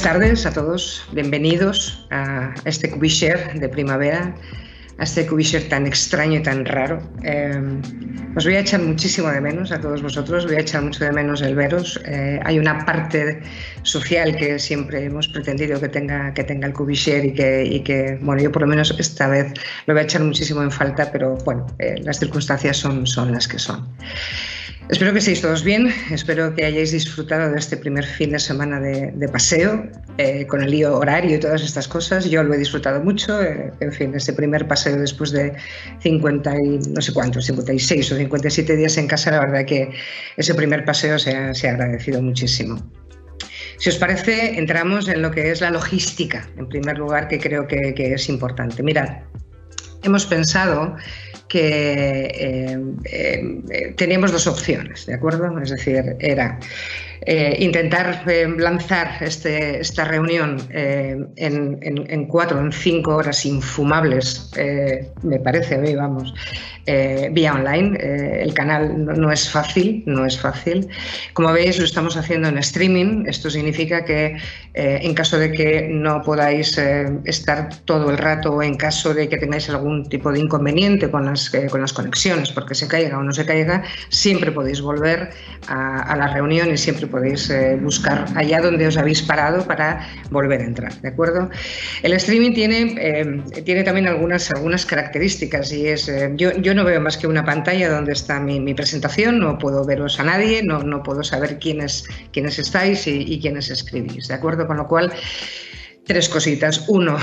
tardes a todos, bienvenidos a este Cubishare de primavera, a este Cubishare tan extraño y tan raro. Os voy a echar muchísimo de menos a todos vosotros, voy a echar mucho de menos el veros. Hay una parte social que siempre hemos pretendido que tenga el Cubishare y que, bueno, yo por lo menos esta vez lo voy a echar muchísimo en falta, pero bueno, las circunstancias son las que son. Espero que estéis todos bien, espero que hayáis disfrutado de este primer fin de semana de paseo, con el lío horario y todas estas cosas. Yo lo he disfrutado mucho, en fin, este primer paseo después de 50 y no sé cuántos, 56 o 57 días en casa, la verdad que ese primer paseo se ha agradecido muchísimo. Si os parece, entramos en lo que es la logística, en primer lugar, que creo que es importante. Mirad, hemos pensado que teníamos dos opciones, ¿de acuerdo? Es decir, era intentar lanzar esta reunión en 4 o en 5 horas infumables, me parece a mí, vamos, vía online. El canal no es fácil, no es fácil. Como veis, lo estamos haciendo en streaming. Esto significa que en caso de que no podáis estar todo el rato o en caso de que tengáis algún tipo de inconveniente con las conexiones, porque se caiga o no se caiga, siempre podéis volver a la reunión y siempre podéis buscar allá donde os habéis parado para volver a entrar, ¿de acuerdo? El streaming tiene también algunas características y es, yo no veo más que una pantalla donde está mi presentación, no puedo veros a nadie, no puedo saber quiénes estáis y quiénes escribís, ¿de acuerdo? Con lo cual, tres cositas. Uno,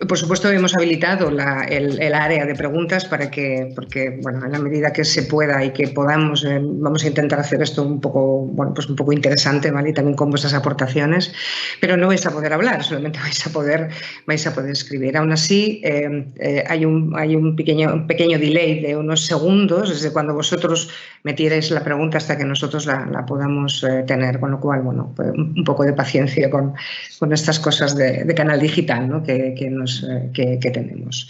por supuesto hemos habilitado el área de preguntas porque, bueno, en la medida que se pueda y que podamos, vamos a intentar hacer esto un poco interesante, ¿vale? Y también con vuestras aportaciones, pero no vais a poder hablar, solamente vais a poder escribir. Aún así, hay un pequeño delay de unos segundos desde cuando vosotros metierais la pregunta hasta que nosotros la podamos tener, con lo cual, bueno, pues un poco de paciencia con estas cosas de canal digital, ¿no? que tenemos.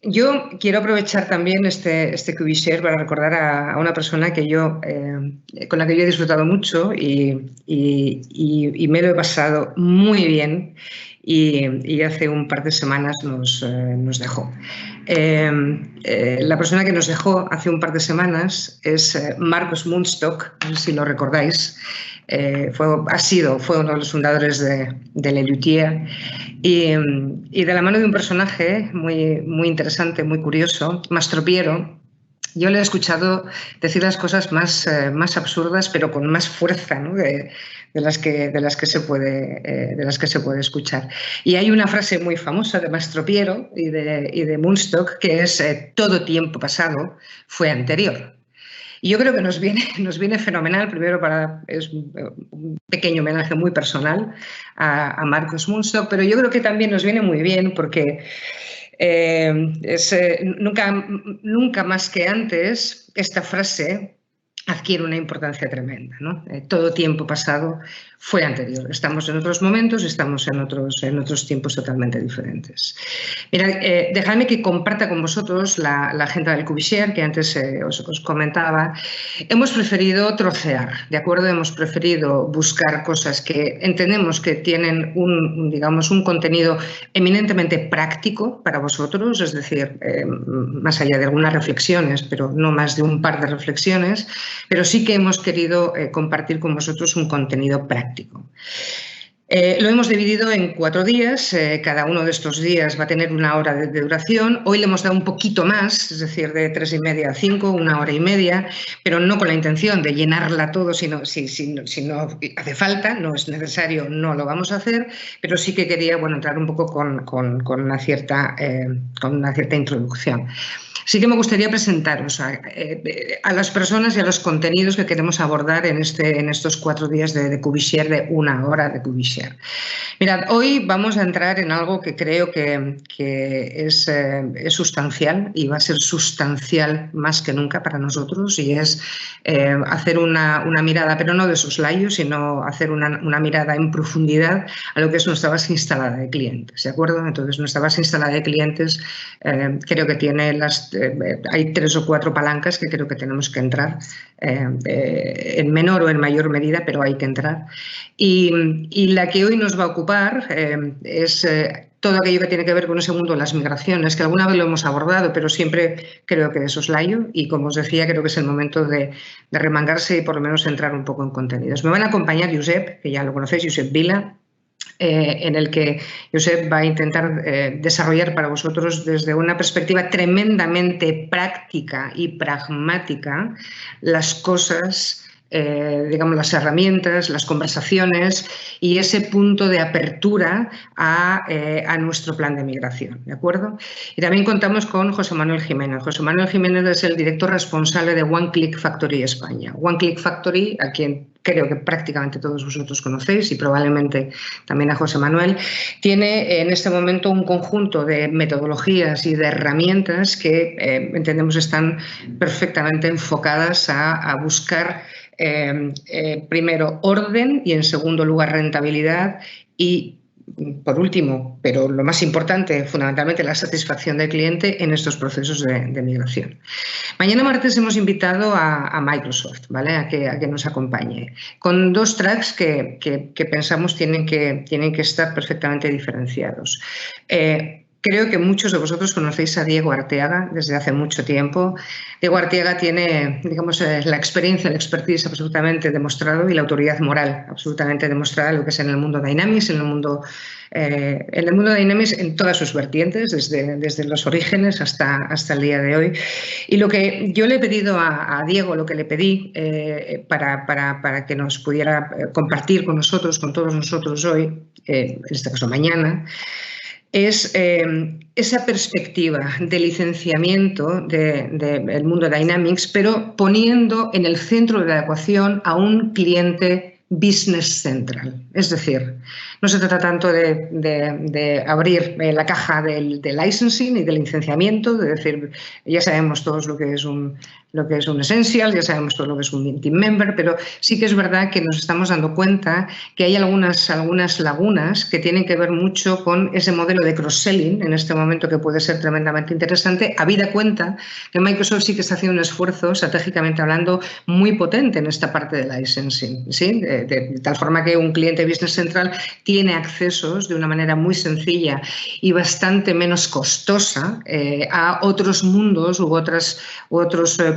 Yo quiero aprovechar también este Cubishare para recordar a una persona con la que yo he disfrutado mucho y me lo he pasado muy bien y hace un par de semanas nos dejó. La persona que nos dejó hace un par de semanas es Marcus Mundstock, no sé si lo recordáis. Fue uno de los fundadores de Lelutier y de la mano de un personaje muy interesante, muy curioso, Mastropiero. Yo le he escuchado decir las cosas más absurdas, pero con más fuerza, ¿no? de las que se puede escuchar. Y hay una frase muy famosa de Mastropiero y de Mundstock que es todo tiempo pasado fue anterior. Y yo creo que nos viene fenomenal, primero es un pequeño homenaje muy personal a Marcus Mundstock, pero yo creo que también nos viene muy bien porque nunca más que antes esta frase adquiere una importancia tremenda, ¿no? Todo tiempo pasado fue anterior. Estamos en otros momentos, estamos en otros tiempos totalmente diferentes. Mirad, dejadme que comparta con vosotros la agenda del Cubishare que antes os comentaba. Hemos preferido trocear, ¿de acuerdo? Hemos preferido buscar cosas que entendemos que tienen un contenido eminentemente práctico para vosotros, es decir, más allá de algunas reflexiones, pero no más de un par de reflexiones, pero sí que hemos querido compartir con vosotros un contenido práctico. Lo hemos dividido en 4 días, cada uno de estos días va a tener 1 hora de duración. Hoy le hemos dado un poquito más, es decir, de 3:30 a 5, 1 hora y media, pero no con la intención de llenarla todo, sino si no hace falta, no es necesario, no lo vamos a hacer, pero sí que quería, bueno, entrar un poco con una cierta introducción. Sí que me gustaría presentaros a las personas y a los contenidos que queremos abordar en estos 4 días de Cubishare, de 1 hora de Cubishare. Kubishare. Mirad, hoy vamos a entrar en algo que creo que es sustancial y va a ser sustancial más que nunca para nosotros, y es hacer una mirada, pero no de soslayo, sino hacer una mirada en profundidad a lo que es nuestra base instalada de clientes, ¿de acuerdo? Entonces, nuestra base instalada de clientes creo que tiene hay 3 o 4 palancas que creo que tenemos que entrar en menor o en mayor medida, pero hay que entrar. Y la que hoy nos va a ocupar es todo aquello que tiene que ver con ese mundo de las migraciones, que alguna vez lo hemos abordado, pero siempre creo que de soslayo, y como os decía, creo que es el momento de remangarse y por lo menos entrar un poco en contenidos. Me van a acompañar Josep, que ya lo conocéis, Josep Vila, en el que Josep va a intentar desarrollar para vosotros desde una perspectiva tremendamente práctica y pragmática las cosas, digamos, las herramientas, las conversaciones y ese punto de apertura a nuestro plan de migración, ¿de acuerdo? Y también contamos con José Manuel Jiménez. José Manuel Jiménez es el director responsable de One Click Factory España. One Click Factory, a quien creo que prácticamente todos vosotros conocéis y probablemente también a José Manuel, tiene en este momento un conjunto de metodologías y de herramientas que entendemos están perfectamente enfocadas a buscar primero orden y en segundo lugar rentabilidad y por último, pero lo más importante, fundamentalmente la satisfacción del cliente en estos procesos de migración. Mañana martes hemos invitado a Microsoft, ¿vale? a que nos acompañe, con 2 tracks que pensamos tienen que estar perfectamente diferenciados. Creo que muchos de vosotros conocéis a Diego Arteaga desde hace mucho tiempo. Diego Arteaga tiene, digamos, la experiencia, la expertise absolutamente demostrado y la autoridad moral absolutamente demostrada, lo que es en el mundo Dynamics, en el mundo Dynamics en todas sus vertientes, desde los orígenes hasta el día de hoy. Y lo que yo le he pedido a Diego, lo que le pedí para que nos pudiera compartir con nosotros, con todos nosotros hoy, en este caso mañana, es esa perspectiva de licenciamiento del mundo Dynamics, pero poniendo en el centro de la ecuación a un cliente business central. Es decir, no se trata tanto de abrir la caja del licensing y del licenciamiento, de decir, ya sabemos todos lo que es un essential, ya sabemos todo lo que es un team member, pero sí que es verdad que nos estamos dando cuenta que hay algunas lagunas que tienen que ver mucho con ese modelo de cross-selling en este momento, que puede ser tremendamente interesante, habida cuenta que Microsoft sí que está haciendo un esfuerzo, estratégicamente hablando, muy potente en esta parte de licensing, ¿sí? De tal forma que un cliente business central tiene accesos de una manera muy sencilla y bastante menos costosa a otros mundos u otros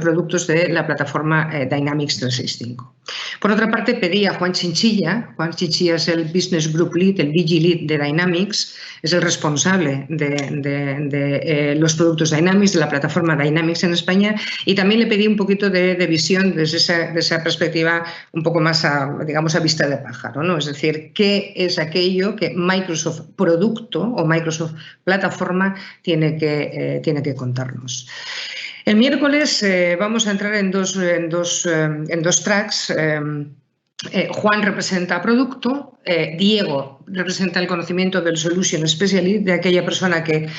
productos de la plataforma Dynamics 365. Por otra parte, pedí a Juan Chinchilla. Juan Chinchilla es el Business Group Lead, el BG Lead de Dynamics, es el responsable de los productos Dynamics, de la plataforma Dynamics en España, y también le pedí un poquito de visión desde esa perspectiva un poco más, digamos, a vista de pájaro, ¿no? Es decir, ¿qué es aquello que Microsoft Producto o Microsoft Plataforma tiene que contarnos? El miércoles vamos a entrar en dos tracks. Juan representa producto, Diego representa el conocimiento del Solution Specialist, de aquella persona que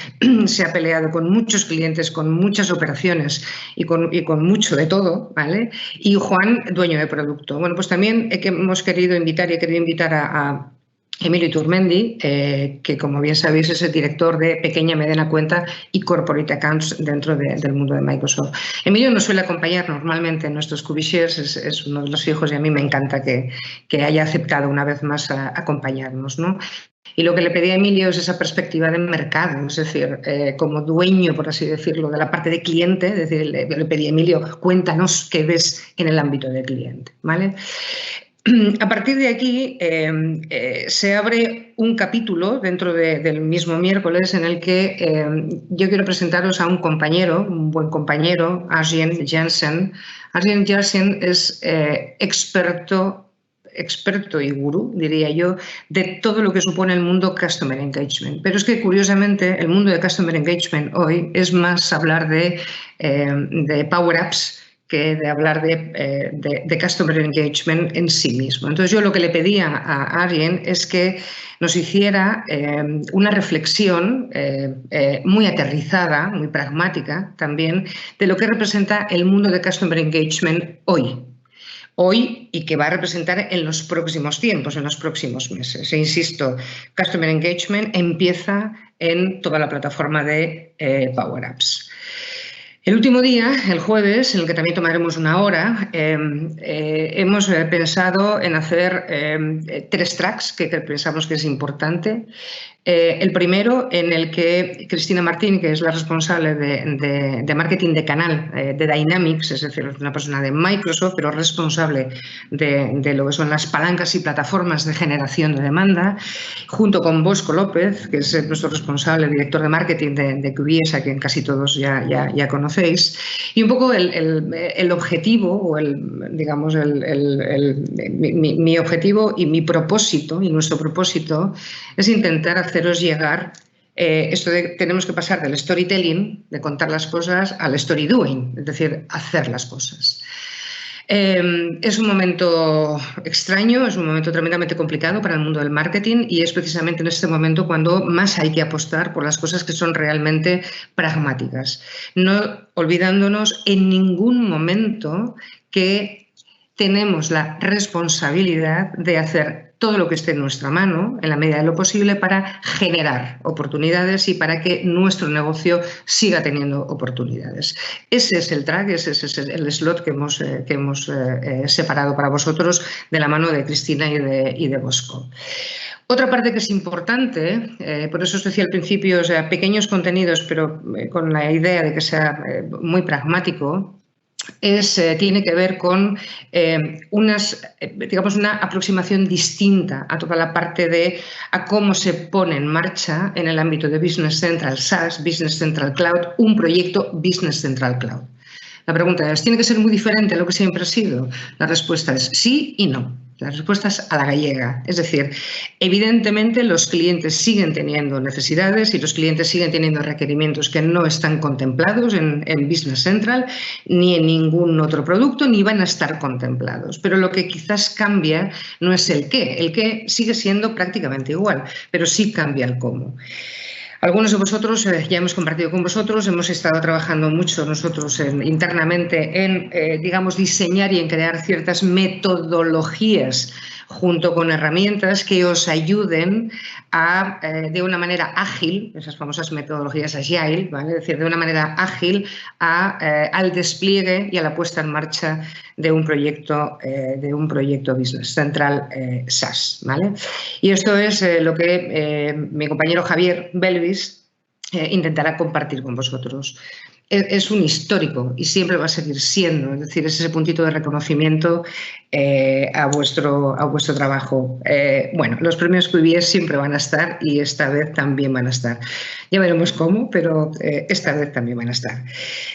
se ha peleado con muchos clientes, con muchas operaciones y con mucho de todo, ¿vale? Y Juan, dueño de producto. Bueno, pues también hemos querido invitar a Emilio Iturmendi, que como bien sabéis es el director de pequeña, mediana cuenta y corporate accounts dentro del mundo de Microsoft. Emilio nos suele acompañar normalmente en nuestros Kubishares, es uno de los fijos, y a mí me encanta que haya aceptado una vez más acompañarnos, ¿no? Y lo que le pedí a Emilio es esa perspectiva de mercado, es decir, como dueño, por así decirlo, de la parte de cliente, es decir, le pedí a Emilio, cuéntanos qué ves en el ámbito de cliente, ¿vale? A partir de aquí se abre un capítulo dentro del mismo miércoles en el que yo quiero presentaros a un compañero, un buen compañero, Arjen Jensen. Arjen Jensen es experto y gurú, diría yo, de todo lo que supone el mundo Customer Engagement. Pero es que, curiosamente, el mundo de Customer Engagement hoy es más hablar de Power Apps que de hablar de Customer Engagement en sí mismo. Entonces, yo lo que le pedía a Arjen es que nos hiciera una reflexión muy aterrizada, muy pragmática también, de lo que representa el mundo de Customer Engagement hoy y que va a representar en los próximos tiempos, en los próximos meses. E insisto, Customer Engagement empieza en toda la plataforma de Power Apps. El último día, el jueves, en el que también tomaremos una hora, hemos pensado en hacer 3 tracks que pensamos que es importante. El primero, en el que Cristina Martín, que es la responsable de marketing de canal de Dynamics, es decir, una persona de Microsoft, pero responsable de lo que son las palancas y plataformas de generación de demanda, junto con Bosco López, que es nuestro responsable, director de marketing de QBS, a quien casi todos ya conocéis, y un poco el objetivo, o digamos, mi objetivo y mi propósito, y nuestro propósito, es intentar haceros llegar esto de tenemos que pasar del storytelling, de contar las cosas, al story doing, es decir, hacer las cosas. Es un momento extraño, es un momento tremendamente complicado para el mundo del marketing y es precisamente en este momento cuando más hay que apostar por las cosas que son realmente pragmáticas, no olvidándonos en ningún momento que tenemos la responsabilidad de hacer todo lo que esté en nuestra mano, en la medida de lo posible, para generar oportunidades y para que nuestro negocio siga teniendo oportunidades. Ese es el track, ese es el slot que hemos separado para vosotros de la mano de Cristina y de Bosco. Otra parte que es importante, por eso os decía al principio, o sea, pequeños contenidos, pero con la idea de que sea muy pragmático, tiene que ver con una aproximación distinta a toda la parte a cómo se pone en marcha en el ámbito de Business Central SaaS, Business Central Cloud, un proyecto Business Central Cloud. La pregunta es, ¿tiene que ser muy diferente a lo que siempre ha sido? La respuesta es sí y no. La respuesta es a la gallega. Es decir, evidentemente los clientes siguen teniendo necesidades y los clientes siguen teniendo requerimientos que no están contemplados en Business Central ni en ningún otro producto, ni van a estar contemplados. Pero lo que quizás cambia no es el qué. El qué sigue siendo prácticamente igual, pero sí cambia el cómo. Algunos de vosotros, ya hemos compartido con vosotros, hemos estado trabajando mucho nosotros internamente en, digamos, diseñar y en crear ciertas metodologías junto con herramientas que os ayuden a, de una manera ágil, esas famosas metodologías Agile, ¿vale? Es decir, de una manera ágil al despliegue y a la puesta en marcha de un proyecto Business Central SaaS, ¿vale? Y esto es lo que mi compañero Javier Belvis intentará compartir con vosotros. Es un histórico y siempre va a seguir siendo, es decir, es ese puntito de reconocimiento a vuestro trabajo. Bueno, los premios QBS siempre van a estar y esta vez también van a estar. Ya veremos cómo, pero esta vez también van a estar.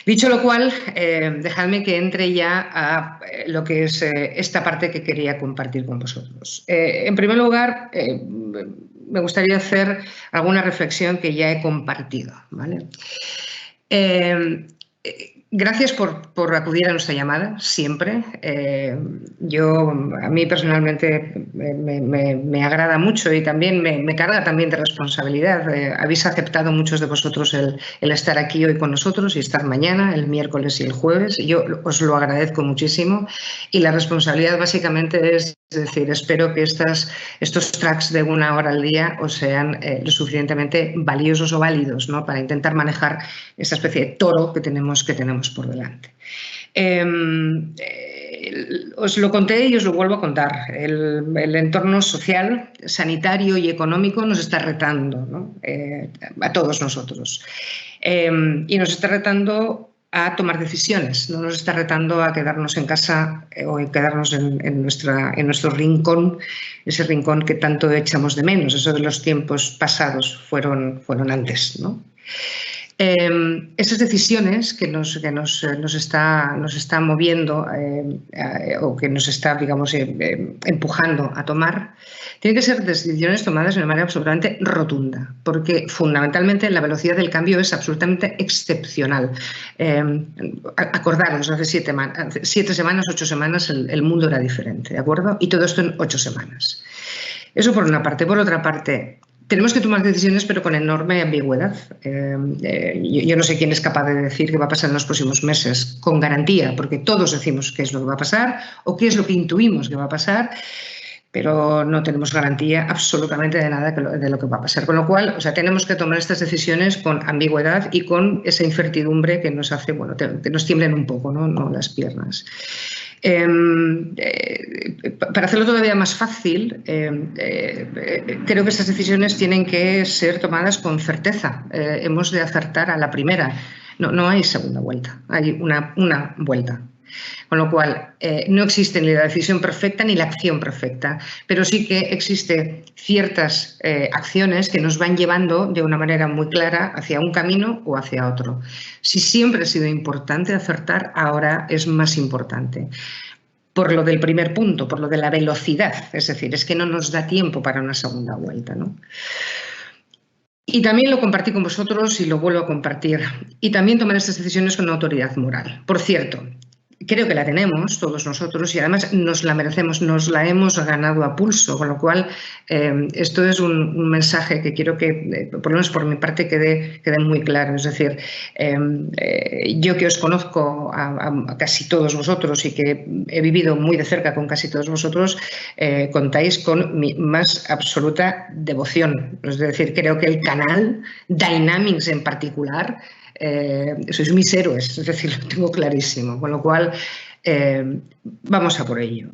Dicho lo cual, dejadme que entre ya a lo que es esta parte que quería compartir con vosotros. En primer lugar, me gustaría hacer alguna reflexión que ya he compartido, ¿vale? Gracias por acudir a nuestra llamada, siempre. A mí personalmente me agrada mucho y también me carga también de responsabilidad. Habéis aceptado muchos de vosotros el estar aquí hoy con nosotros y estar mañana, el miércoles y el jueves. Yo os lo agradezco muchísimo y la responsabilidad básicamente es decir, espero que estos tracks de 1 hora al día os sean lo suficientemente valiosos o válidos, ¿no? Para intentar manejar esta especie de toro que tenemos por delante. Os lo conté y os lo vuelvo a contar. El entorno social, sanitario y económico nos está retando, ¿no? A todos nosotros. Y nos está retando a tomar decisiones, no nos está retando a quedarnos en casa o a quedarnos en nuestro rincón, ese rincón que tanto echamos de menos. Eso de los tiempos pasados fueron antes, ¿no? Esas decisiones que nos está moviendo o que nos está, digamos, empujando a tomar, tienen que ser decisiones tomadas de una manera absolutamente rotunda, porque fundamentalmente la velocidad del cambio es absolutamente excepcional. Acordaros, hace 7 semanas, 8 semanas, el mundo era diferente, ¿de acuerdo? Y todo esto en 8 semanas. Eso por una parte. Por otra parte, tenemos que tomar decisiones, pero con enorme ambigüedad. Yo no sé quién es capaz de decir qué va a pasar en los próximos meses con garantía, porque todos decimos qué es lo que va a pasar o qué es lo que intuimos que va a pasar, pero no tenemos garantía absolutamente de nada de lo que va a pasar. Con lo cual, o sea, tenemos que tomar estas decisiones con ambigüedad y con esa incertidumbre que nos hace, bueno, que nos tiemblen un poco, ¿no? Las piernas. Para hacerlo todavía más fácil, creo que estas decisiones tienen que ser tomadas con certeza. Hemos de acertar a la primera. No hay segunda vuelta, hay una vuelta. Con lo cual, no existe ni la decisión perfecta ni la acción perfecta, pero sí que existen ciertas acciones que nos van llevando de una manera muy clara hacia un camino o hacia otro. Si siempre ha sido importante acertar, ahora es más importante. Por lo del primer punto, por lo de la velocidad, es decir, es que no nos da tiempo para una segunda vuelta, ¿no? Y también lo compartí con vosotros y lo vuelvo a compartir. Y también tomar estas decisiones con autoridad moral. Por cierto, creo que la tenemos todos nosotros y además nos la merecemos, nos la hemos ganado a pulso, con lo cual esto es un mensaje que quiero que, por lo menos por mi parte, quede muy claro. Es decir, yo que os conozco a casi todos vosotros y que he vivido muy de cerca con casi todos vosotros, contáis con mi más absoluta devoción. Es decir, creo que el canal Dynamics en particular, sois mis héroes, es decir, lo tengo clarísimo, con lo cual vamos a por ello.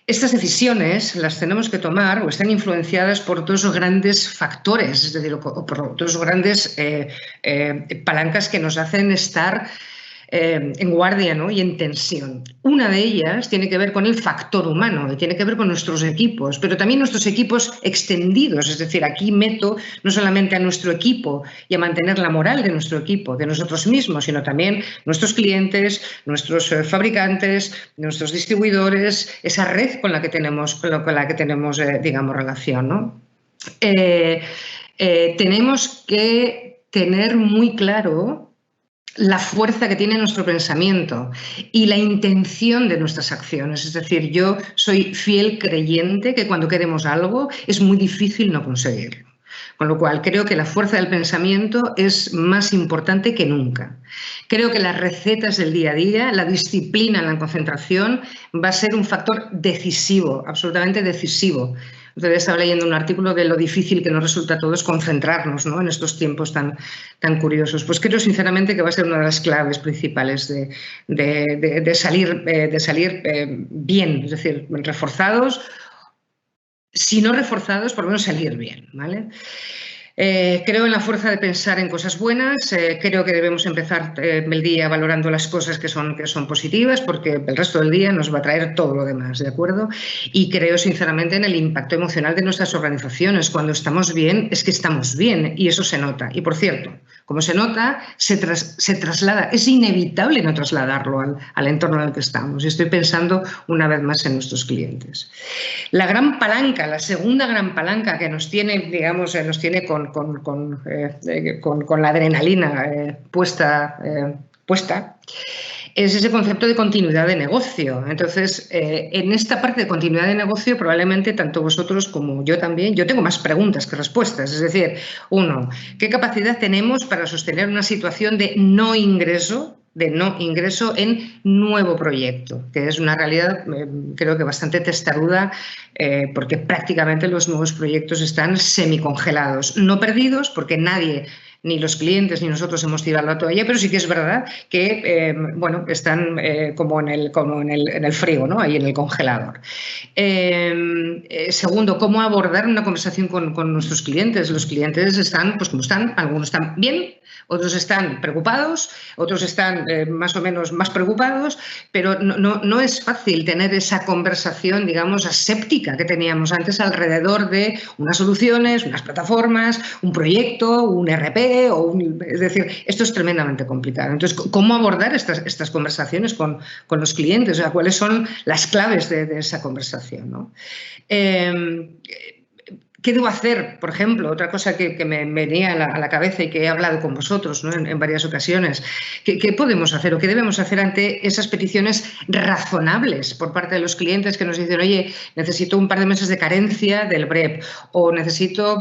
Estas decisiones las tenemos que tomar o están influenciadas por dos grandes factores, es decir, por dos grandes palancas que nos hacen estar en guardia, ¿no? Y en tensión. Una de ellas tiene que ver con el factor humano y tiene que ver con nuestros equipos, pero también nuestros equipos extendidos. Es decir, aquí meto no solamente a nuestro equipo y a mantener la moral de nuestro equipo, de nosotros mismos, sino también nuestros clientes, nuestros fabricantes, nuestros distribuidores, esa red con la que tenemos, digamos, relación, ¿no? Tenemos que tener muy claro la fuerza que tiene nuestro pensamiento y la intención de nuestras acciones. Es decir, yo soy fiel creyente que cuando queremos algo es muy difícil no conseguirlo. Con lo cual, creo que la fuerza del pensamiento es más importante que nunca. Creo que las recetas del día a día, la disciplina, la concentración, va a ser un factor decisivo, absolutamente decisivo. Ustedes estaba leyendo un artículo de lo difícil que nos resulta a todos concentrarnos, ¿no? En estos tiempos tan curiosos. Pues creo sinceramente que va a ser una de las claves principales de salir bien, es decir, reforzados. Si no reforzados, por lo menos salir bien, ¿vale? Creo en la fuerza de pensar en cosas buenas, creo que debemos empezar el día valorando las cosas que son positivas, porque el resto del día nos va a traer todo lo demás, ¿de acuerdo? Y creo sinceramente en el impacto emocional de nuestras organizaciones. Cuando estamos bien, es que estamos bien y eso se nota. Y por cierto, como se nota, se traslada, es inevitable no trasladarlo al entorno en el que estamos. Y estoy pensando una vez más en nuestros clientes. La gran palanca, la segunda gran palanca que nos tiene, digamos, nos tiene con la adrenalina puesta, es ese concepto de continuidad de negocio. Entonces, en esta parte de continuidad de negocio, probablemente tanto vosotros como yo también, yo tengo más preguntas que respuestas. Es decir, uno, ¿qué capacidad tenemos para sostener una situación de no ingreso en nuevo proyecto? Que es una realidad, creo que bastante testaruda, porque prácticamente los nuevos proyectos están semicongelados, no perdidos, porque nadie, ni los clientes ni nosotros hemos tirado la toalla, pero sí que es verdad que bueno, están como en el frío, ¿no? Ahí en el congelador. Segundo, ¿cómo abordar una conversación con nuestros clientes? Los clientes están, pues como están, algunos están bien, otros están preocupados, otros están más o menos más preocupados, pero no es fácil tener esa conversación, digamos, aséptica que teníamos antes alrededor de unas soluciones, unas plataformas, un proyecto, un ERP, B, es decir, esto es tremendamente complicado. Entonces, ¿cómo abordar estas conversaciones con los clientes? O sea, ¿cuáles son las claves de esa conversación, ¿no? ¿Qué debo hacer? Por ejemplo, otra cosa que me venía a la cabeza y que he hablado con vosotros, ¿no? en varias ocasiones. ¿Qué podemos hacer o qué debemos hacer ante esas peticiones razonables por parte de los clientes que nos dicen, oye, necesito un par de meses de carencia del BREP, o necesito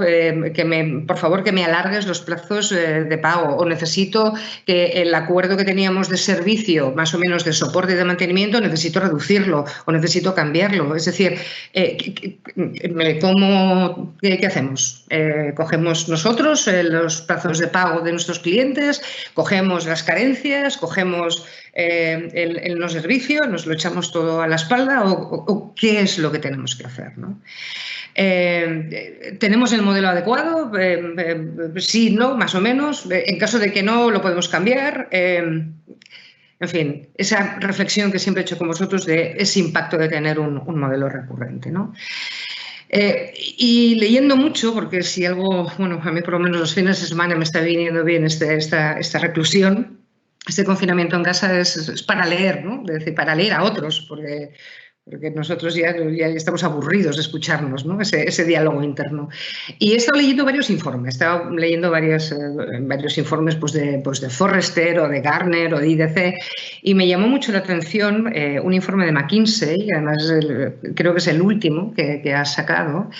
por favor, que me alargues los plazos de pago, o necesito que el acuerdo que teníamos de servicio, más o menos de soporte y de mantenimiento, necesito reducirlo o necesito cambiarlo? Es decir, ¿qué hacemos? Cogemos nosotros los plazos de pago de nuestros clientes, cogemos las carencias, cogemos el no servicio, nos lo echamos todo a la espalda, o ¿qué es lo que tenemos que hacer, ¿no? ¿Tenemos el modelo adecuado? Sí, no, más o menos. En caso de que no, lo podemos cambiar. En fin, esa reflexión que siempre he hecho con vosotros de ese impacto de tener un modelo recurrente, ¿no? Y leyendo mucho, porque si algo, bueno, a mí por lo menos los fines de semana me está viniendo bien esta reclusión, este confinamiento en casa es para leer, ¿no? Es decir, para leer a otros, porque nosotros ya estamos aburridos de escucharnos, ¿no? Ese diálogo interno. Y he estado leyendo varios informes, he estado leyendo varios informes pues de Forrester o de Gartner o de IDC, y me llamó mucho la atención un informe de McKinsey, además creo que es el último que ha sacado,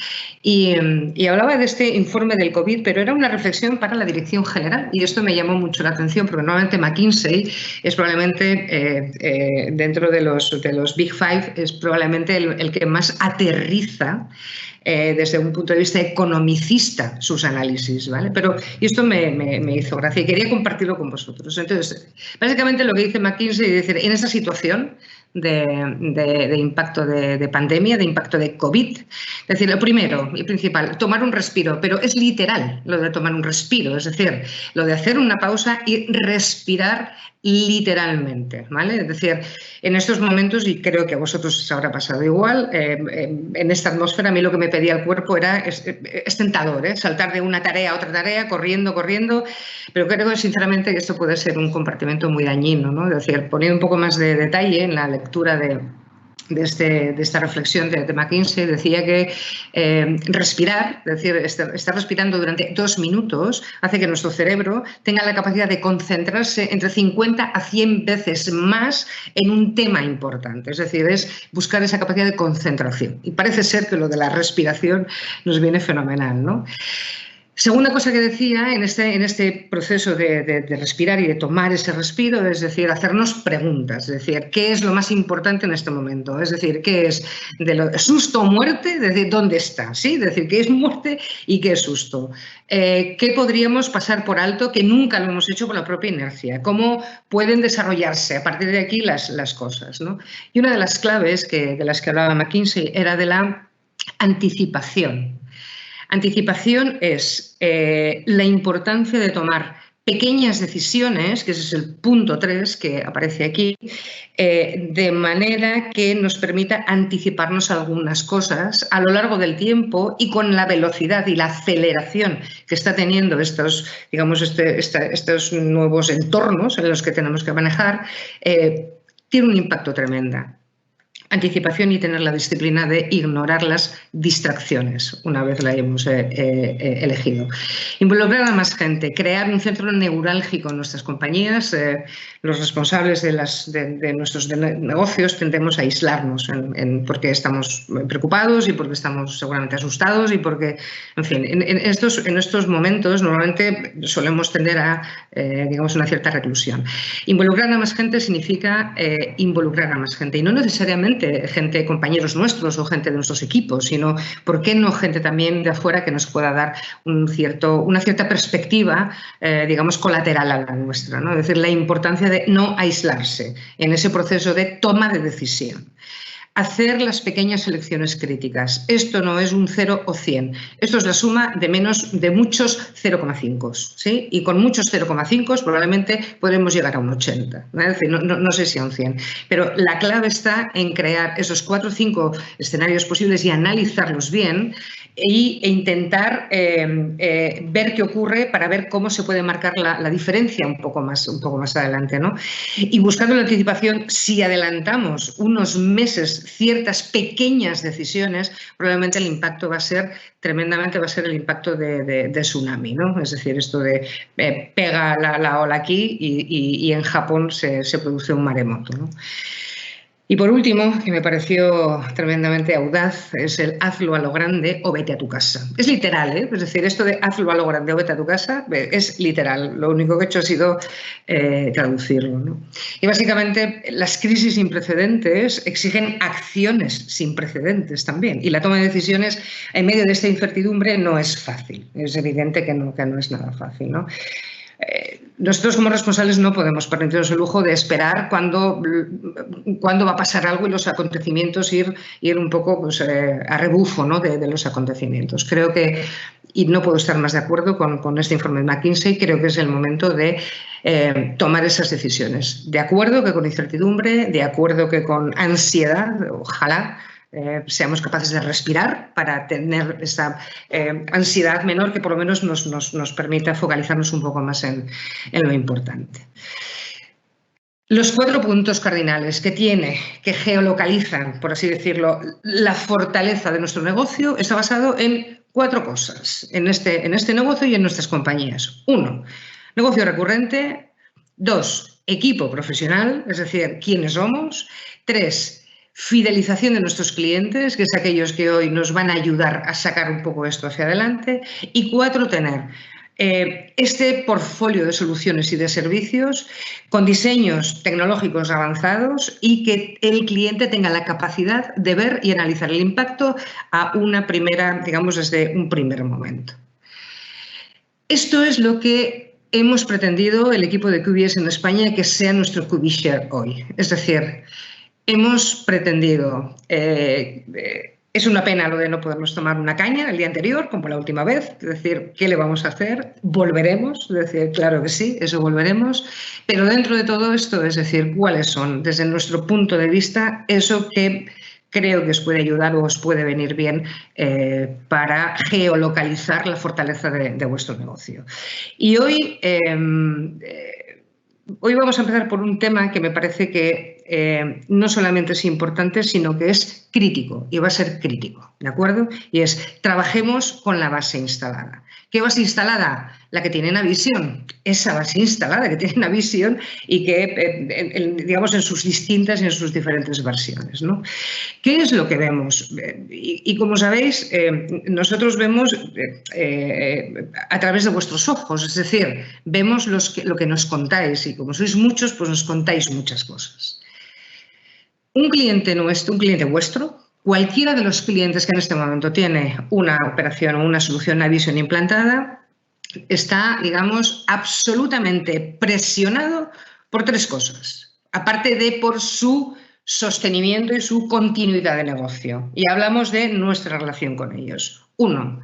y hablaba de este informe del COVID, pero era una reflexión para la dirección general, y esto me llamó mucho la atención porque normalmente McKinsey es probablemente dentro de los Big Five, es probablemente el que más aterriza desde un punto de vista economicista sus análisis, ¿vale? Y esto me hizo gracia y quería compartirlo con vosotros. Entonces, básicamente lo que dice McKinsey es decir, en esa situación de impacto de pandemia, de impacto de COVID, es decir, lo primero y principal, tomar un respiro, pero es literal lo de tomar un respiro, es decir, lo de hacer una pausa y respirar literalmente, ¿vale? Es decir, en estos momentos, y creo que a vosotros os habrá pasado igual, en esta atmósfera a mí lo que me pedía el cuerpo es tentador, saltar de una tarea a otra tarea, corriendo, pero creo sinceramente que esto puede ser un compartimento muy dañino, ¿no? Es decir, poniendo un poco más de detalle en la lectura de esta reflexión de McKinsey, decía que respirar, es decir, estar respirando durante 2 minutos hace que nuestro cerebro tenga la capacidad de concentrarse entre 50 a 100 veces más en un tema importante. Es decir, es buscar esa capacidad de concentración. Y parece ser que lo de la respiración nos viene fenomenal, ¿no? Segunda cosa que decía en este proceso de respirar y de tomar ese respiro, es decir, hacernos preguntas, es decir, ¿qué es lo más importante en este momento? Es decir, ¿qué es susto o muerte? Es decir, ¿dónde está? ¿Sí? Es decir, ¿qué es muerte y qué es susto? ¿Qué podríamos pasar por alto que nunca lo hemos hecho por la propia inercia? ¿Cómo pueden desarrollarse a partir de aquí las cosas, ¿no? Y una de las claves de las que hablaba McKinsey era de la anticipación. Anticipación es la importancia de tomar pequeñas decisiones, que ese es el punto 3 que aparece aquí, de manera que nos permita anticiparnos algunas cosas a lo largo del tiempo y con la velocidad y la aceleración que está teniendo estos nuevos entornos en los que tenemos que manejar, tiene un impacto tremendo. Anticipación y tener la disciplina de ignorar las distracciones una vez la hemos elegido. Involucrar a más gente, crear un centro neurálgico en nuestras compañías. Los responsables de nuestros negocios tendemos a aislarnos porque estamos preocupados y porque estamos seguramente asustados y porque, en fin, en estos momentos normalmente solemos tender a, digamos, una cierta reclusión. Involucrar a más gente significa involucrar a más gente y no necesariamente gente, compañeros nuestros o gente de nuestros equipos, sino, ¿por qué no gente también de afuera que nos pueda dar una cierta perspectiva, digamos, colateral a la nuestra, ¿no? Es decir, la importancia de no aislarse en ese proceso de toma de decisión. hacer las pequeñas selecciones críticas. Esto no es un 0 o 100, esto es la suma de muchos 0,5, ¿sí? Y con muchos 0,5 probablemente podremos llegar a un 80, ¿no? Es decir, no sé si a un 100, pero la clave está en crear esos 4 o 5 escenarios posibles y analizarlos bien e intentar ver qué ocurre para ver cómo se puede marcar la diferencia un poco más adelante, ¿no? Y buscando la anticipación, si adelantamos unos meses ciertas pequeñas decisiones, probablemente el impacto va a ser el impacto de tsunami, ¿no? Es decir, esto de pega la ola aquí y en Japón se produce un maremoto, ¿no? Y por último, que me pareció tremendamente audaz, es el hazlo a lo grande o vete a tu casa. Es literal, ¿eh? Es decir, esto de hazlo a lo grande o vete a tu casa es literal. Lo único que he hecho ha sido traducirlo, ¿no? Y básicamente las crisis sin precedentes exigen acciones sin precedentes también. Y la toma de decisiones en medio de esta incertidumbre no es fácil. Es evidente que no es nada fácil, ¿no? Nosotros como responsables no podemos permitirnos el lujo de esperar cuándo va a pasar algo y los acontecimientos ir un poco pues, a rebufo, ¿no? de los acontecimientos. Creo que, y no puedo estar más de acuerdo con este informe de McKinsey, creo que es el momento de tomar esas decisiones. De acuerdo que con incertidumbre, de acuerdo que con ansiedad, ojalá, seamos capaces de respirar para tener esa ansiedad menor que por lo menos nos permita focalizarnos un poco más en lo importante. Los 4 puntos cardinales que geolocalizan, por así decirlo, la fortaleza de nuestro negocio está basado en 4 cosas en este negocio y en nuestras compañías. 1, negocio recurrente. 2, equipo profesional, es decir, quiénes somos. 3, fidelización de nuestros clientes, que es aquellos que hoy nos van a ayudar a sacar un poco esto hacia adelante. Y 4, tener este portfolio de soluciones y de servicios con diseños tecnológicos avanzados y que el cliente tenga la capacidad de ver y analizar el impacto a una primera, digamos, desde un primer momento. Esto es lo que hemos pretendido el equipo de QBS en España que sea nuestro QBShare hoy. Es decir, hemos pretendido, es una pena lo de no podernos tomar una caña el día anterior, como la última vez, es decir, ¿qué le vamos a hacer? ¿Volveremos? Es decir, claro que sí, eso volveremos, pero dentro de todo esto, es decir, ¿cuáles son, desde nuestro punto de vista, eso que creo que os puede ayudar o os puede venir bien para geolocalizar la fortaleza de vuestro negocio? Y hoy vamos a empezar por un tema que me parece que no solamente es importante, sino que es crítico y va a ser crítico, ¿de acuerdo? Y es, trabajemos con la base instalada. ¿Qué base instalada? La que tiene Navision, esa base instalada que tiene Navision y que, digamos, en sus distintas y en sus diferentes versiones, ¿no? ¿Qué es lo que vemos? Y como sabéis, nosotros vemos a través de vuestros ojos, es decir, vemos lo que nos contáis y como sois muchos, pues nos contáis muchas cosas. Un cliente vuestro, cualquiera de los clientes que en este momento tiene una operación o una solución Navision implantada, está, digamos, absolutamente presionado por 3 cosas, aparte de por su sostenimiento y su continuidad de negocio. Y hablamos de nuestra relación con ellos. 1,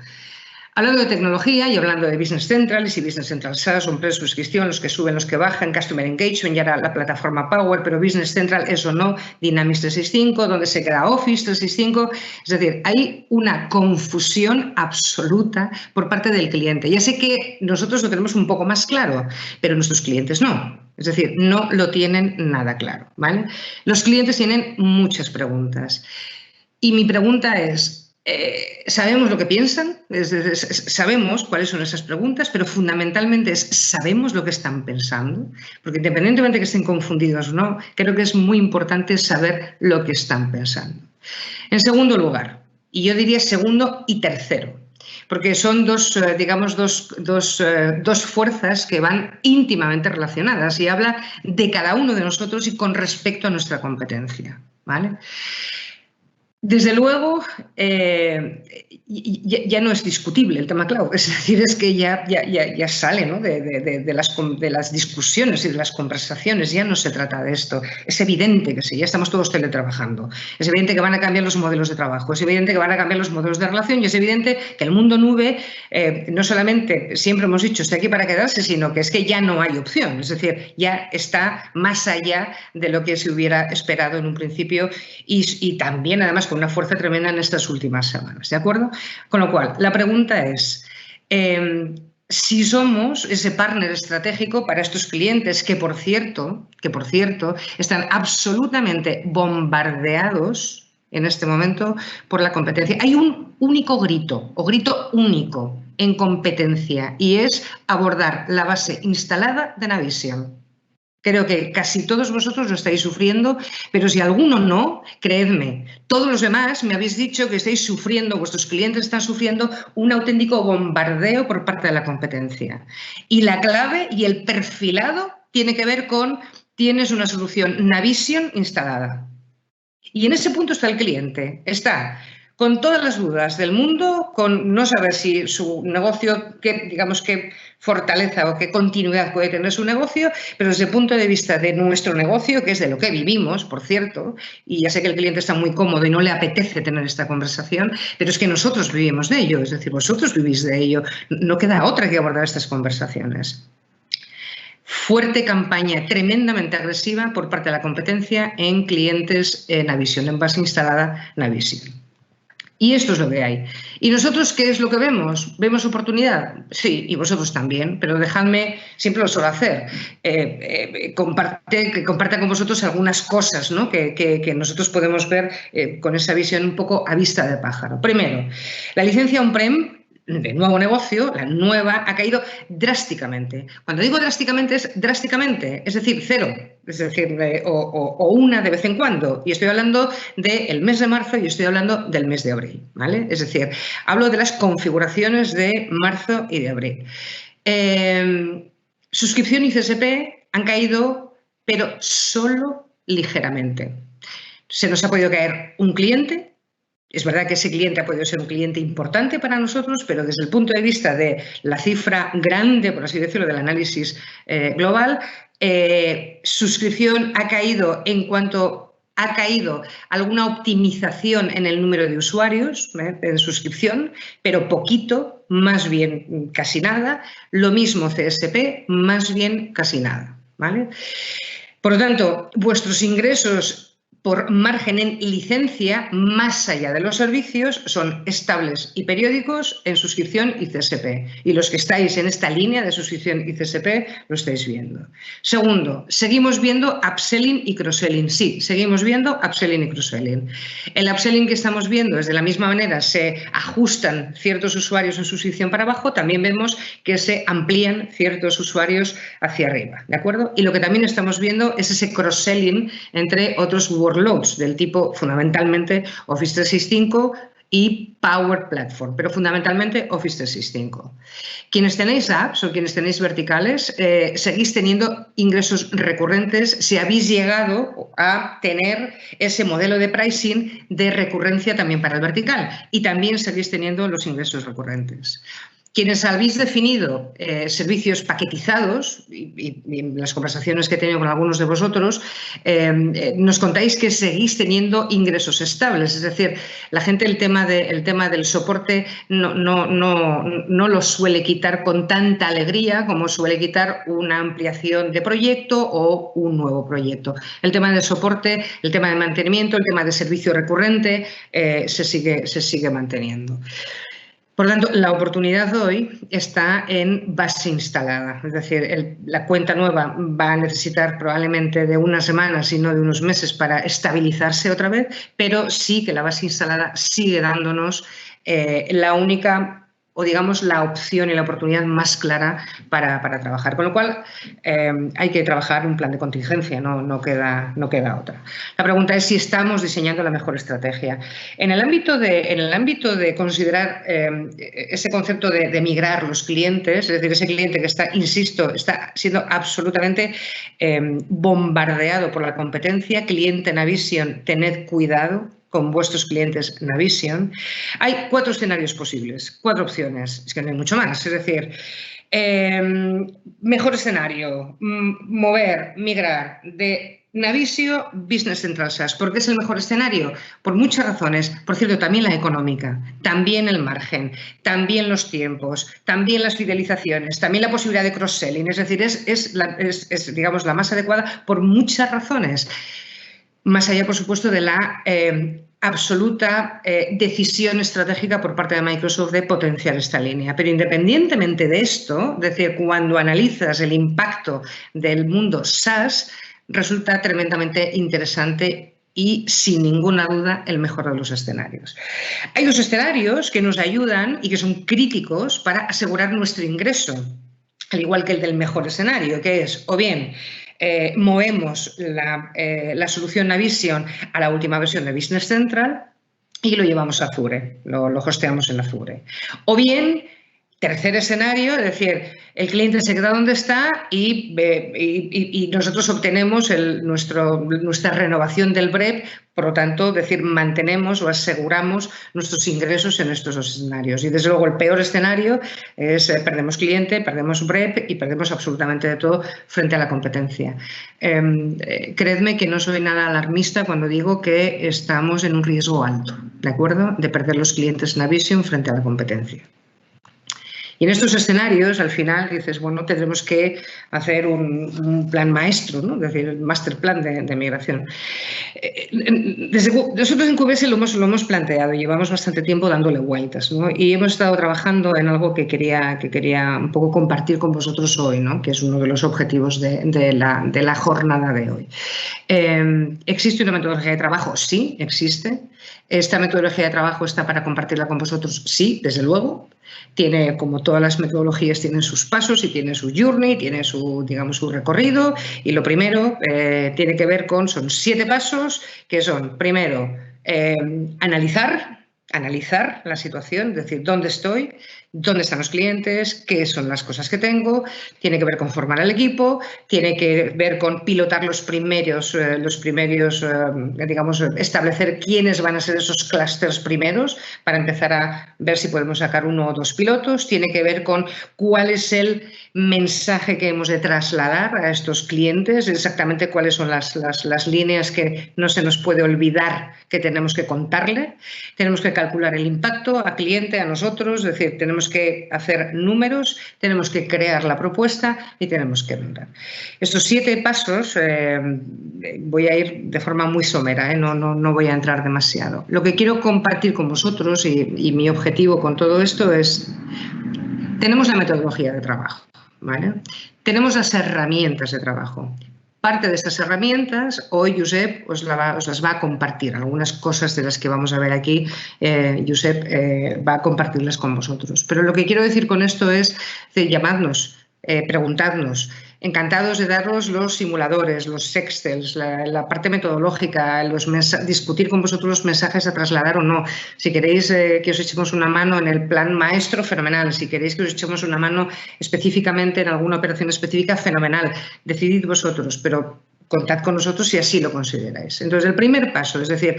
hablando de tecnología y hablando de Business Central, y si Business Central SaaS, on-premise suscripción, los que suben, los que bajan, Customer Engagement, ya era la plataforma Power, pero Business Central, eso no, Dynamics 365, donde se queda Office 365. Es decir, hay una confusión absoluta por parte del cliente. Ya sé que nosotros lo tenemos un poco más claro, pero nuestros clientes no. Es decir, no lo tienen nada claro, ¿vale? Los clientes tienen muchas preguntas. Y mi pregunta es, ¿sabemos lo que piensan? Sabemos cuáles son esas preguntas, pero fundamentalmente ¿sabemos lo que están pensando? Porque independientemente de que estén confundidos o no, creo que es muy importante saber lo que están pensando. En segundo lugar, y yo diría segundo y tercero, porque son dos fuerzas que van íntimamente relacionadas y habla de cada uno de nosotros y con respecto a nuestra competencia, ¿vale? Desde luego, ya no es discutible el tema cloud, es decir, es que ya sale, ¿no?, de las discusiones y de las conversaciones, ya no se trata de esto. Es evidente que sí, ya estamos todos teletrabajando, es evidente que van a cambiar los modelos de trabajo, es evidente que van a cambiar los modelos de relación y es evidente que el mundo nube no solamente, siempre hemos dicho, está aquí para quedarse, sino que es que ya no hay opción, es decir, ya está más allá de lo que se hubiera esperado en un principio y también, además, con una fuerza tremenda en estas últimas semanas, ¿de acuerdo? Con lo cual, la pregunta es, si somos ese partner estratégico para estos clientes que, por cierto, están absolutamente bombardeados en este momento por la competencia. Hay un único grito, o grito único en competencia, y es abordar la base instalada de Navision. Creo que casi todos vosotros lo estáis sufriendo, pero si alguno no, creedme, todos los demás me habéis dicho que estáis sufriendo, vuestros clientes están sufriendo un auténtico bombardeo por parte de la competencia. Y la clave y el perfilado tiene que ver con tienes una solución Navision instalada. Y en ese punto está el cliente, está con todas las dudas del mundo, con no saber si su negocio, qué fortaleza o qué continuidad puede tener su negocio, pero desde el punto de vista de nuestro negocio, que es de lo que vivimos, por cierto, y ya sé que el cliente está muy cómodo y no le apetece tener esta conversación, pero es que nosotros vivimos de ello, es decir, vosotros vivís de ello, no queda otra que abordar estas conversaciones. Fuerte campaña tremendamente agresiva por parte de la competencia en clientes Navision, en base instalada Navision. Y esto es lo que hay. ¿Y nosotros qué es lo que vemos? ¿Vemos oportunidad? Sí, y vosotros también, pero dejadme, siempre lo suelo hacer, que comparta con vosotros algunas cosas, ¿no?, que nosotros podemos ver con esa visión un poco a vista de pájaro. Primero, la licencia on-prem de nuevo negocio, la nueva, ha caído drásticamente. Cuando digo drásticamente, es decir, cero, es decir, o una de vez en cuando. Y estoy hablando del mes de marzo y estoy hablando del mes de abril, ¿vale? Es decir, hablo de las configuraciones de marzo y de abril. Suscripción y CSP han caído, pero solo ligeramente. Se nos ha podido caer un cliente. Es verdad que ese cliente ha podido ser un cliente importante para nosotros, pero desde el punto de vista de la cifra grande, por así decirlo, del análisis global, suscripción ha caído en cuanto ha caído alguna optimización en el número de usuarios en suscripción, pero poquito, más bien casi nada. Lo mismo CSP, más bien casi nada, ¿vale? Por lo tanto, vuestros ingresos por margen en licencia, más allá de los servicios, son estables y periódicos en suscripción y CSP. Y los que estáis en esta línea de suscripción y CSP lo estáis viendo. Segundo, seguimos viendo upselling y cross-selling. Sí, seguimos viendo upselling y cross-selling. El upselling que estamos viendo es de la misma manera, se ajustan ciertos usuarios en suscripción para abajo, también vemos que se amplían ciertos usuarios hacia arriba, ¿de acuerdo? Y lo que también estamos viendo es ese cross-selling entre otros workloads del tipo fundamentalmente Office 365 y Power Platform, pero fundamentalmente Office 365. Quienes tenéis apps o quienes tenéis verticales, seguís teniendo ingresos recurrentes si habéis llegado a tener ese modelo de pricing de recurrencia también para el vertical y también seguís teniendo los ingresos recurrentes. Quienes habéis definido servicios paquetizados, y en las conversaciones que he tenido con algunos de vosotros, nos contáis que seguís teniendo ingresos estables. Es decir, la gente el tema del soporte no lo suele quitar con tanta alegría como suele quitar una ampliación de proyecto o un nuevo proyecto. El tema de soporte, el tema de mantenimiento, el tema de servicio recurrente se sigue manteniendo. Por lo tanto, la oportunidad hoy está en base instalada, es decir, la cuenta nueva va a necesitar probablemente de unas semanas y no de unos meses para estabilizarse otra vez, pero sí que la base instalada sigue dándonos la única, o digamos la opción y la oportunidad más clara para trabajar. Con lo cual hay que trabajar un plan de contingencia, no queda otra. La pregunta es si estamos diseñando la mejor estrategia. En el ámbito de considerar ese concepto de migrar los clientes, es decir, ese cliente que está, insisto, está siendo absolutamente bombardeado por la competencia, cliente Navision, tened cuidado con vuestros clientes Navision, hay 4 escenarios posibles, 4 opciones, es que no hay mucho más, es decir, mejor escenario, mover, migrar de Navisio Business Central SaaS. ¿Por qué es el mejor escenario? Por muchas razones. Por cierto, también la económica, también el margen, también los tiempos, también las fidelizaciones, también la posibilidad de cross-selling. Es decir, es digamos, la más adecuada por muchas razones. Más allá, por supuesto, de la absoluta decisión estratégica por parte de Microsoft de potenciar esta línea. Pero independientemente de esto, es decir, cuando analizas el impacto del mundo SaaS, resulta tremendamente interesante y, sin ninguna duda, el mejor de los escenarios. Hay 2 escenarios que nos ayudan y que son críticos para asegurar nuestro ingreso, al igual que el del mejor escenario, que es, o bien, movemos la solución Navision a la última versión de Business Central y lo llevamos a Azure, lo hosteamos en Azure. O bien, tercer escenario, es decir, el cliente se queda donde está y nosotros obtenemos nuestra renovación del BREP, por lo tanto, decir, mantenemos o aseguramos nuestros ingresos en estos 2 escenarios. Y desde luego el peor escenario es perdemos cliente, perdemos BREP y perdemos absolutamente de todo frente a la competencia. Creedme que no soy nada alarmista cuando digo que estamos en un riesgo alto, ¿de acuerdo?, de perder los clientes Navision frente a la competencia. Y en estos escenarios, al final, dices, bueno, tendremos que hacer un plan maestro, ¿no? Es decir, el master plan de migración. Nosotros en QBS lo hemos planteado, llevamos bastante tiempo dándole vueltas, ¿no? Y hemos estado trabajando en algo que quería un poco compartir con vosotros hoy, ¿no? Que es uno de los objetivos de la jornada de hoy. ¿Existe una metodología de trabajo? Sí, existe. ¿Esta metodología de trabajo está para compartirla con vosotros? Sí, desde luego. Tiene, como todas las metodologías, tienen sus pasos y tiene su journey, tiene su, digamos, su recorrido. Y lo primero tiene que ver son 7 pasos, que son, primero, analizar la situación, es decir, dónde estoy, dónde están los clientes, qué son las cosas que tengo, tiene que ver con formar el equipo, tiene que ver con pilotar los primeros, digamos, establecer quiénes van a ser esos clústeres primeros para empezar a ver si podemos sacar 1 o 2 pilotos, tiene que ver con cuál es el mensaje que hemos de trasladar a estos clientes, exactamente cuáles son las líneas que no se nos puede olvidar que tenemos que contarle, tenemos que calcular el impacto a cliente, a nosotros, es decir, tenemos que hacer números, tenemos que crear la propuesta y tenemos que vender. Estos 7 pasos, voy a ir de forma muy somera, no voy a entrar demasiado. Lo que quiero compartir con vosotros y mi objetivo con todo esto es, tenemos la metodología de trabajo, ¿vale? Tenemos las herramientas de trabajo. Parte de estas herramientas, hoy Josep os las va a compartir. Algunas cosas de las que vamos a ver aquí, Josep va a compartirlas con vosotros. Pero lo que quiero decir con esto es llamadnos, preguntadnos. Encantados de daros los simuladores, los sextels, la parte metodológica, discutir con vosotros los mensajes a trasladar o no. Si queréis que os echemos una mano en el plan maestro, fenomenal. Si queréis que os echemos una mano específicamente en alguna operación específica, fenomenal. Decidid vosotros, pero contad con nosotros si así lo consideráis. Entonces, el primer paso, es decir,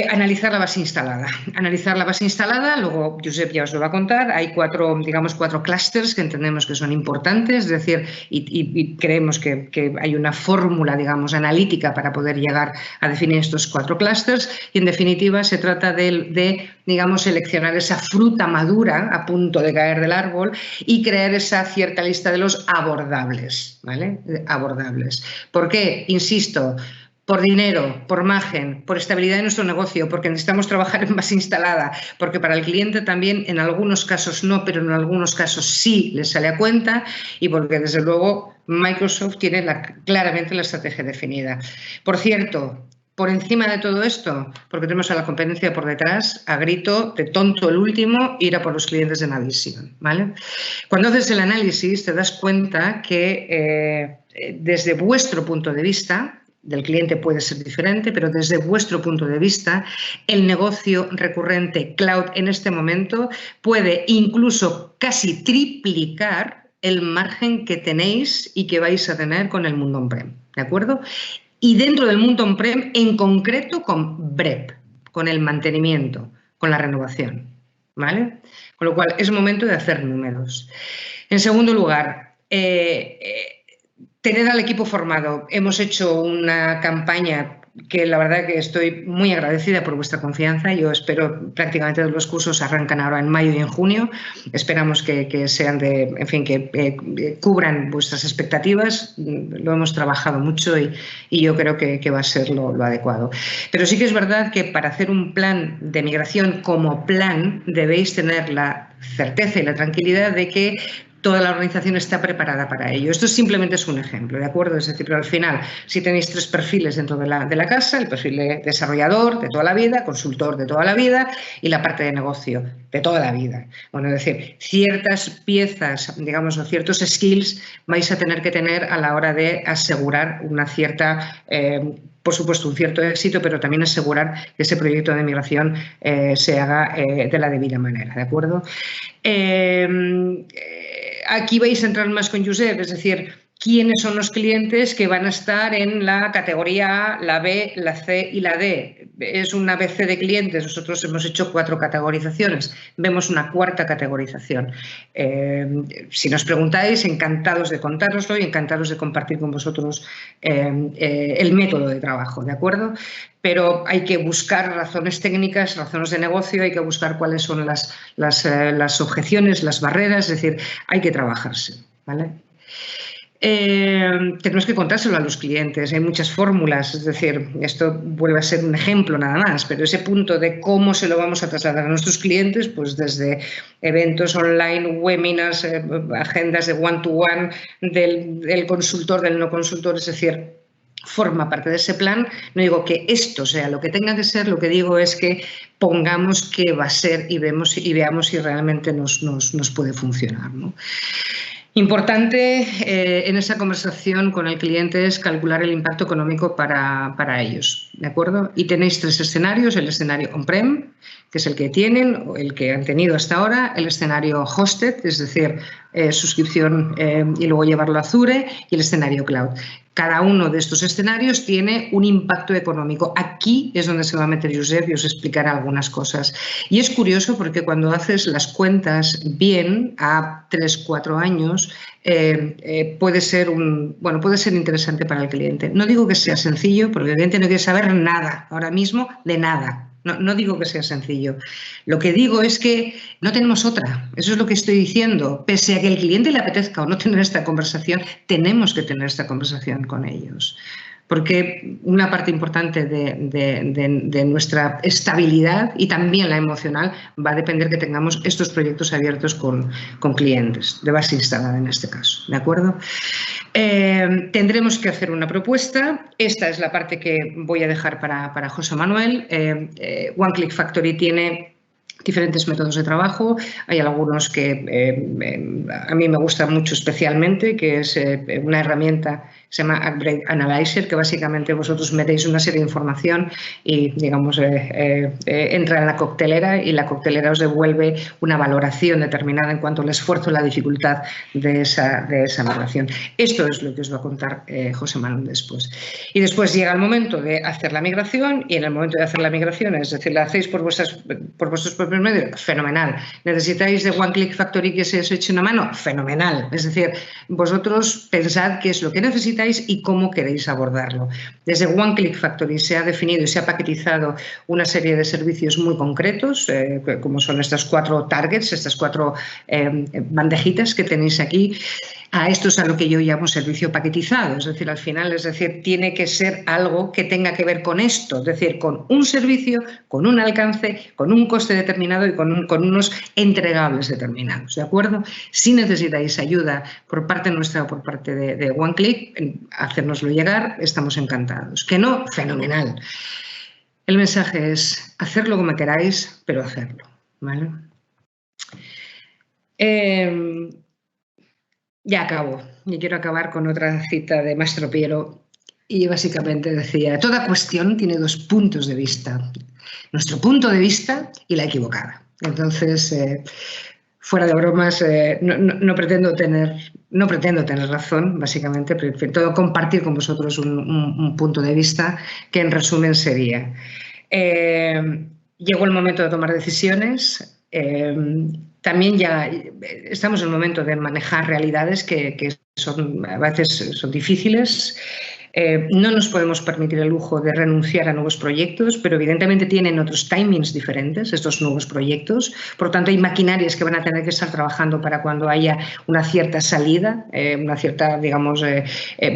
analizar la base instalada. Analizar la base instalada, luego Josep ya os lo va a contar. Hay 4 clústeres que entendemos que son importantes, es decir, y creemos que hay una fórmula, digamos, analítica para poder llegar a definir estos 4 clústeres y, en definitiva, se trata de, digamos, seleccionar esa fruta madura a punto de caer del árbol y crear esa cierta lista de los abordables, ¿vale? Abordables. ¿Por qué? Insisto, por dinero, por margen, por estabilidad de nuestro negocio, porque necesitamos trabajar en base instalada, porque para el cliente también en algunos casos no, pero en algunos casos sí les sale a cuenta y porque desde luego Microsoft tiene claramente la estrategia definida. Por cierto, por encima de todo esto, porque tenemos a la competencia por detrás, a grito de tonto el último, ir a por los clientes de Navision, ¿vale? Cuando haces el análisis te das cuenta que desde vuestro punto de vista, del cliente puede ser diferente, pero desde vuestro punto de vista, el negocio recurrente cloud en este momento puede incluso casi triplicar el margen que tenéis y que vais a tener con el mundo on-prem, ¿de acuerdo? y dentro del mundo on-prem, en concreto con BREP, con el mantenimiento, con la renovación, ¿vale? Con lo cual, es momento de hacer números. En segundo lugar, tener al equipo formado. Hemos hecho una campaña que la verdad que estoy muy agradecida por vuestra confianza. Yo espero, prácticamente todos los cursos arrancan ahora en mayo y en junio. Esperamos que sean que cubran vuestras expectativas. Lo hemos trabajado mucho y yo creo que va a ser lo adecuado. Pero sí que es verdad que para hacer un plan de migración como plan debéis tener la certeza y la tranquilidad de que toda la organización está preparada para ello. Esto simplemente es un ejemplo, ¿de acuerdo? Es decir, pero al final, si tenéis 3 perfiles dentro de la casa, el perfil de desarrollador de toda la vida, consultor de toda la vida y la parte de negocio de toda la vida. Bueno, es decir, ciertas piezas, digamos, o ciertos skills vais a tener que tener a la hora de asegurar una cierta... por supuesto, un cierto éxito, pero también asegurar que ese proyecto de migración se haga de la debida manera, ¿de acuerdo? Aquí vais a entrar más con Josep, es decir, quiénes son los clientes que van a estar en la categoría A, la B, la C y la D. Es una ABC de clientes, nosotros hemos hecho 4 categorizaciones, vemos una 4ª categorización. Si nos preguntáis, encantados de contároslo y encantados de compartir con vosotros el método de trabajo, ¿de acuerdo? Pero hay que buscar razones técnicas, razones de negocio, hay que buscar cuáles son las objeciones, las barreras, es decir, hay que trabajarse, ¿vale? Tenemos que contárselo a los clientes, hay muchas fórmulas, es decir, esto vuelve a ser un ejemplo nada más, pero ese punto de cómo se lo vamos a trasladar a nuestros clientes, pues desde eventos online, webinars, agendas de one-to-one, del consultor, del no consultor, es decir, forma parte de ese plan. No digo que esto sea lo que tenga que ser, lo que digo es que pongamos qué va a ser y veamos si realmente nos puede funcionar, ¿no? Importante en esa conversación con el cliente es calcular el impacto económico para ellos, ¿de acuerdo? Y tenéis 3 escenarios, el escenario on-prem, que es el que tienen o el que han tenido hasta ahora, el escenario hosted, es decir, suscripción y luego llevarlo a Azure, y el escenario cloud. Cada uno de estos escenarios tiene un impacto económico. Aquí es donde se va a meter Josep y os explicará algunas cosas. Y es curioso porque cuando haces las cuentas bien, a 3-4 años, puede ser interesante para el cliente. No digo que sea sencillo, porque el cliente no quiere saber nada, ahora mismo, de nada. No digo que sea sencillo. Lo que digo es que no tenemos otra. Eso es lo que estoy diciendo. Pese a que el cliente le apetezca o no tener esta conversación, tenemos que tener esta conversación con ellos. Porque una parte importante de nuestra estabilidad y también la emocional va a depender que tengamos estos proyectos abiertos con clientes, de base instalada en este caso, ¿de acuerdo? Tendremos que hacer una propuesta. Esta es la parte que voy a dejar para José Manuel. One Click Factory tiene diferentes métodos de trabajo. Hay algunos que a mí me gustan mucho especialmente, que es una herramienta que se llama Upgrade Analyzer, que básicamente vosotros metéis una serie de información y, digamos, entra en la coctelera y la coctelera os devuelve una valoración determinada en cuanto al esfuerzo y la dificultad de esa migración. Esto es lo que os va a contar José Manuel después. Y después llega el momento de hacer la migración y en el momento de hacer la migración, es decir, la hacéis por vuestros propios medios, fenomenal. ¿Necesitáis de One Click Factory que se os eche una mano? Fenomenal. Es decir, vosotros pensad qué es lo que necesitáis y cómo queréis abordarlo. Desde One Click Factory se ha definido y se ha paquetizado una serie de servicios muy concretos, como son estas 4 targets, estas 4 bandejitas que tenéis aquí. A esto es a lo que yo llamo servicio paquetizado, es decir, al final, tiene que ser algo que tenga que ver con esto, es decir, con un servicio, con un alcance, con un coste determinado y con unos entregables determinados, ¿de acuerdo? Si necesitáis ayuda por parte nuestra o por parte de One Click, hacérnoslo llegar, estamos encantados. Que no, fenomenal. El mensaje es hacerlo como queráis, pero hacerlo, ¿vale? Ya acabo. Y quiero acabar con otra cita de Mastro Piero. Y básicamente decía, toda cuestión tiene 2 puntos de vista. Nuestro punto de vista y la equivocada. Entonces, Fuera de bromas, no pretendo tener razón, básicamente, prefiero compartir con vosotros un punto de vista que en resumen sería, llegó el momento de tomar decisiones, también ya estamos en el momento de manejar realidades que a veces son difíciles. No nos podemos permitir el lujo de renunciar a nuevos proyectos, pero evidentemente tienen otros timings diferentes estos nuevos proyectos. Por lo tanto, hay maquinarias que van a tener que estar trabajando para cuando haya una cierta salida, una cierta, digamos,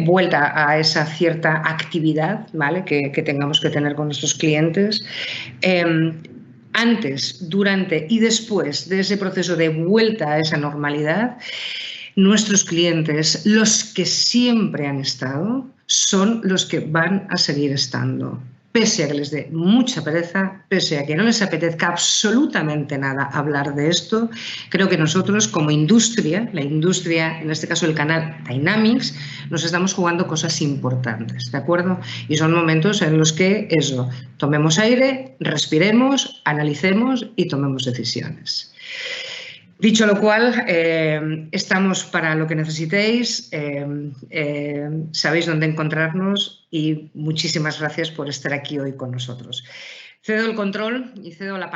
vuelta a esa cierta actividad, ¿vale?, que tengamos que tener con nuestros clientes. Antes, durante y después de ese proceso de vuelta a esa normalidad, nuestros clientes, los que siempre han estado, son los que van a seguir estando. Pese a que les dé mucha pereza, pese a que no les apetezca absolutamente nada hablar de esto, creo que nosotros como industria, la industria, en este caso el canal Dynamics, nos estamos jugando cosas importantes, ¿de acuerdo? Y son momentos en los que eso, tomemos aire, respiremos, analicemos y tomemos decisiones. Dicho lo cual, estamos para lo que necesitéis, sabéis dónde encontrarnos y muchísimas gracias por estar aquí hoy con nosotros. Cedo el control y cedo la palabra.